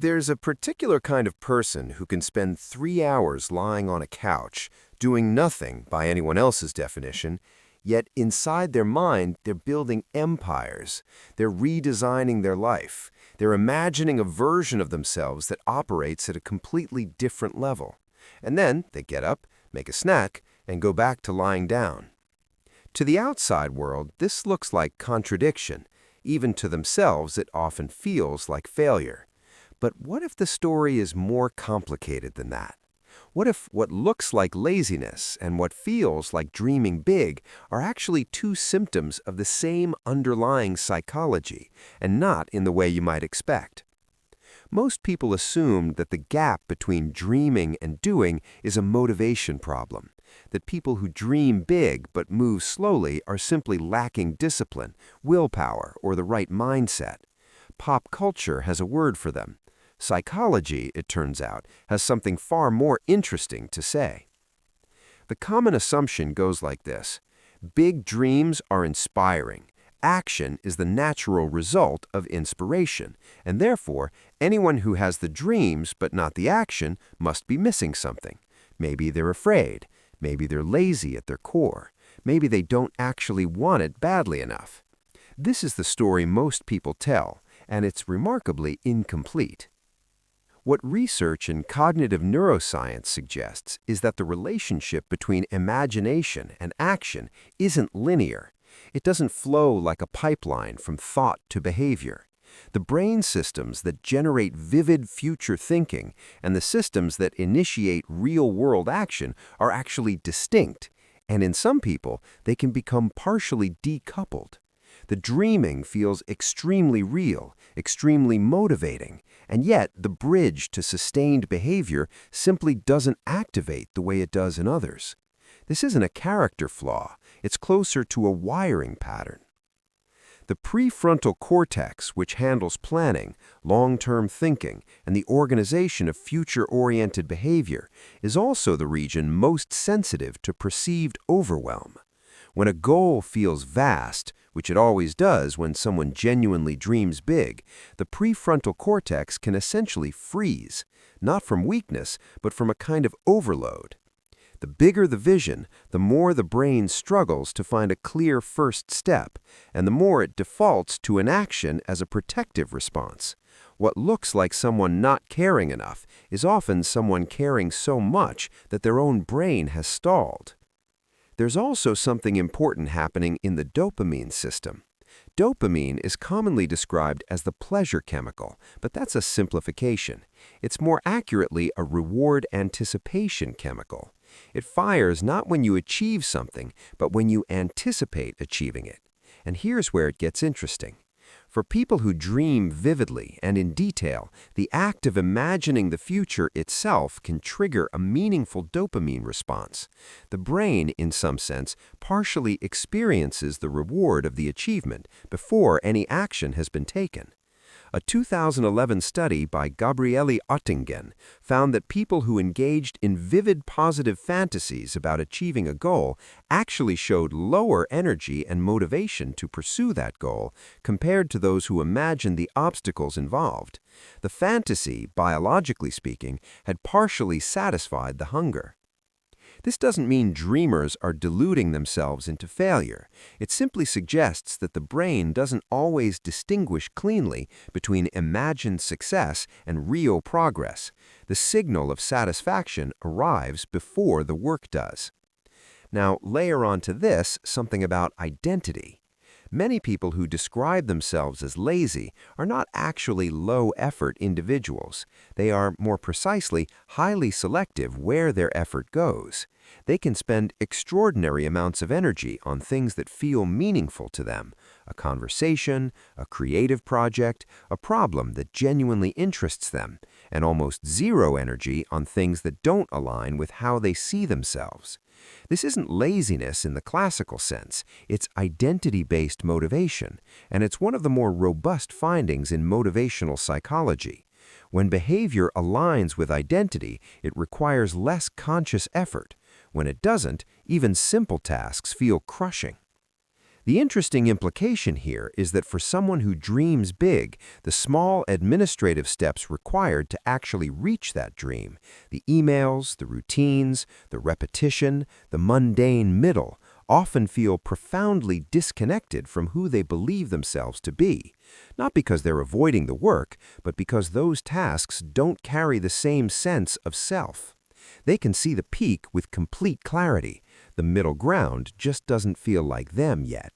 There's a particular kind of person who can spend 3 hours lying on a couch, doing nothing by anyone else's definition, yet inside their mind, they're building empires. They're redesigning their life. They're imagining a version of themselves that operates at a completely different level. And then they get up, make a snack, and go back to lying down. To the outside world, this looks like contradiction. Even to themselves, it often feels like failure. But what if the story is more complicated than that? What if what looks like laziness and what feels like dreaming big are actually two symptoms of the same underlying psychology, and not in the way you might expect? Most people assume that the gap between dreaming and doing is a motivation problem, that people who dream big but move slowly are simply lacking discipline, willpower, or the right mindset. Pop culture has a word for them. Psychology, it turns out, has something far more interesting to say. The common assumption goes like this: big dreams are inspiring. Action is the natural result of inspiration, and therefore, anyone who has the dreams but not the action must be missing something. Maybe they're afraid. Maybe they're lazy at their core. Maybe they don't actually want it badly enough. This is the story most people tell, and it's remarkably incomplete. What research in cognitive neuroscience suggests is that the relationship between imagination and action isn't linear. It doesn't flow like a pipeline from thought to behavior. The brain systems that generate vivid future thinking and the systems that initiate real-world action are actually distinct, and in some people, they can become partially decoupled. The dreaming feels extremely real, extremely motivating, and yet the bridge to sustained behavior simply doesn't activate the way it does in others. This isn't a character flaw, it's closer to a wiring pattern. The prefrontal cortex, which handles planning, long-term thinking, and the organization of future-oriented behavior, is also the region most sensitive to perceived overwhelm. When a goal feels vast, which it always does when someone genuinely dreams big, the prefrontal cortex can essentially freeze, not from weakness, but from a kind of overload. The bigger the vision, the more the brain struggles to find a clear first step, and the more it defaults to inaction as a protective response. What looks like someone not caring enough is often someone caring so much that their own brain has stalled. There's also something important happening in the dopamine system. Dopamine is commonly described as the pleasure chemical, but that's a simplification. It's more accurately a reward anticipation chemical. It fires not when you achieve something, but when you anticipate achieving it. And here's where it gets interesting. For people who dream vividly and in detail, the act of imagining the future itself can trigger a meaningful dopamine response. The brain, in some sense, partially experiences the reward of the achievement before any action has been taken. A 2011 study by Gabriele Oettingen found that people who engaged in vivid positive fantasies about achieving a goal actually showed lower energy and motivation to pursue that goal compared to those who imagined the obstacles involved. The fantasy, biologically speaking, had partially satisfied the hunger. This doesn't mean dreamers are deluding themselves into failure. It simply suggests that the brain doesn't always distinguish cleanly between imagined success and real progress. The signal of satisfaction arrives before the work does. Now, layer onto this something about identity. Many people who describe themselves as lazy are not actually low-effort individuals. They are, more precisely, highly selective where their effort goes. They can spend extraordinary amounts of energy on things that feel meaningful to them: a conversation, a creative project, a problem that genuinely interests them, and almost zero energy on things that don't align with how they see themselves. This isn't laziness in the classical sense, it's identity-based motivation, and it's one of the more robust findings in motivational psychology. When behavior aligns with identity, it requires less conscious effort. When it doesn't, even simple tasks feel crushing. The interesting implication here is that for someone who dreams big, the small administrative steps required to actually reach that dream, the emails, the routines, the repetition, the mundane middle, often feel profoundly disconnected from who they believe themselves to be, not because they're avoiding the work, but because those tasks don't carry the same sense of self. They can see the peak with complete clarity. The middle ground just doesn't feel like them yet.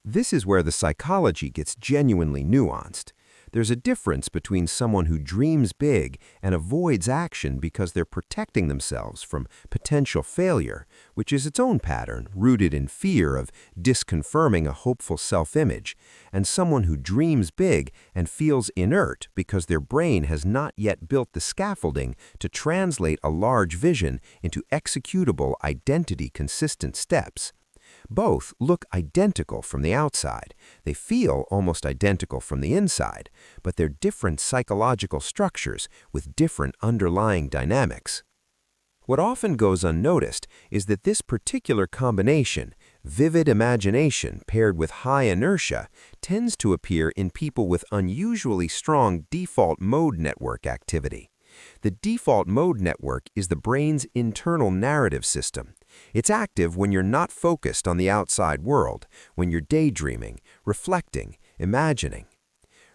This is where the psychology gets genuinely nuanced. There's a difference between someone who dreams big and avoids action because they're protecting themselves from potential failure, which is its own pattern rooted in fear of disconfirming a hopeful self-image, and someone who dreams big and feels inert because their brain has not yet built the scaffolding to translate a large vision into executable, identity-consistent steps. Both look identical from the outside. They feel almost identical from the inside, but they're different psychological structures with different underlying dynamics. What often goes unnoticed is that this particular combination, vivid imagination paired with high inertia, tends to appear in people with unusually strong default mode network activity. The default mode network is the brain's internal narrative system. It's active when you're not focused on the outside world, when you're daydreaming, reflecting, imagining.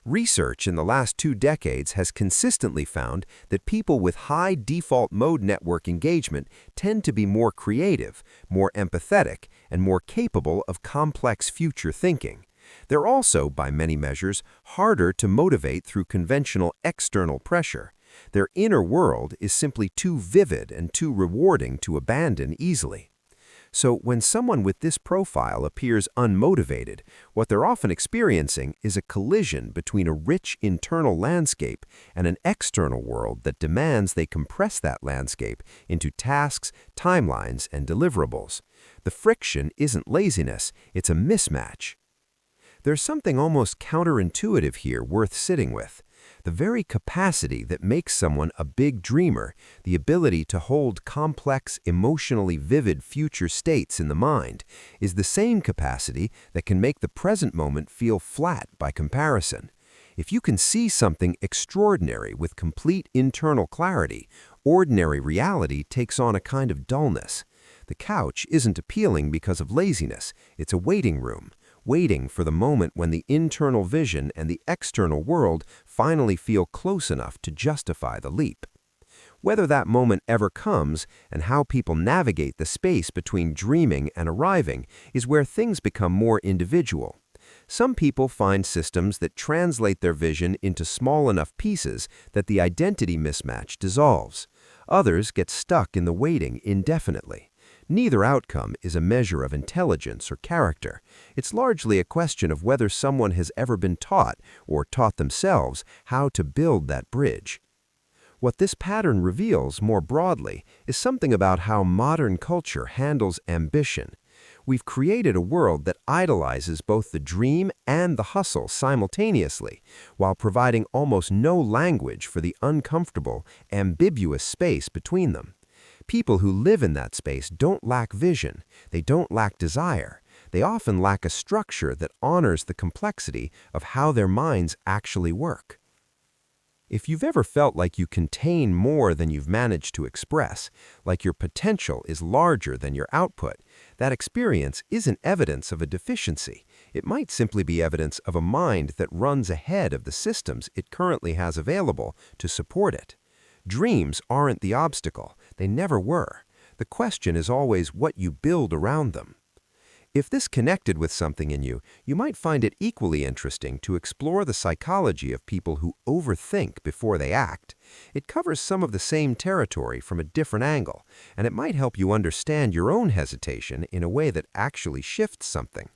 Research in the last 2 decades has consistently found that people with high default mode network engagement tend to be more creative, more empathetic, and more capable of complex future thinking. They're also, by many measures, harder to motivate through conventional external pressure. Their inner world is simply too vivid and too rewarding to abandon easily. So when someone with this profile appears unmotivated, what they're often experiencing is a collision between a rich internal landscape and an external world that demands they compress that landscape into tasks, timelines, and deliverables. The friction isn't laziness, it's a mismatch. There's something almost counterintuitive here worth sitting with. The very capacity that makes someone a big dreamer, the ability to hold complex, emotionally vivid future states in the mind, is the same capacity that can make the present moment feel flat by comparison. If you can see something extraordinary with complete internal clarity, ordinary reality takes on a kind of dullness. The couch isn't appealing because of laziness, it's a waiting room. Waiting for the moment when the internal vision and the external world finally feel close enough to justify the leap. Whether that moment ever comes and how people navigate the space between dreaming and arriving is where things become more individual. Some people find systems that translate their vision into small enough pieces that the identity mismatch dissolves. Others get stuck in the waiting indefinitely. Neither outcome is a measure of intelligence or character. It's largely a question of whether someone has ever been taught or taught themselves how to build that bridge. What this pattern reveals more broadly is something about how modern culture handles ambition. We've created a world that idolizes both the dream and the hustle simultaneously, while providing almost no language for the uncomfortable, ambiguous space between them. People who live in that space don't lack vision, they don't lack desire. They often lack a structure that honors the complexity of how their minds actually work. If you've ever felt like you contain more than you've managed to express, like your potential is larger than your output, that experience isn't evidence of a deficiency. It might simply be evidence of a mind that runs ahead of the systems it currently has available to support it. Dreams aren't the obstacle. They never were. The question is always what you build around them. If this connected with something in you, you might find it equally interesting to explore the psychology of people who overthink before they act. It covers some of the same territory from a different angle, and it might help you understand your own hesitation in a way that actually shifts something.